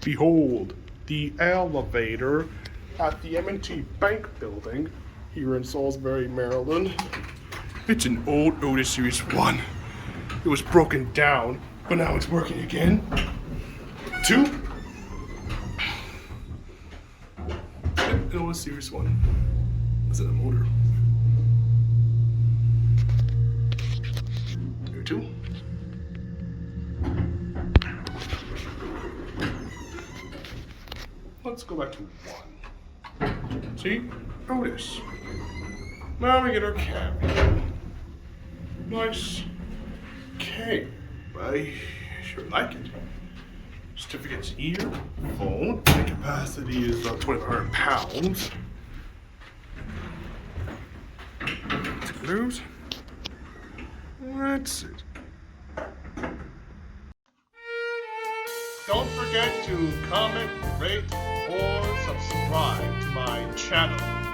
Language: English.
Behold, the elevator at the M&T Bank building here in Salisbury, Maryland. It's an old Otis Series 1. It was broken down, but now it's working again. 2. It was Series 1. Is it a motor? Here 2. Let's go back to 1. See? Otis. Now we get our cab. Nice cake. I sure like it. Certificates here. Phone. The capacity is 2,500 pounds. Screws. That's it. Don't forget to comment, rate, or subscribe to my channel.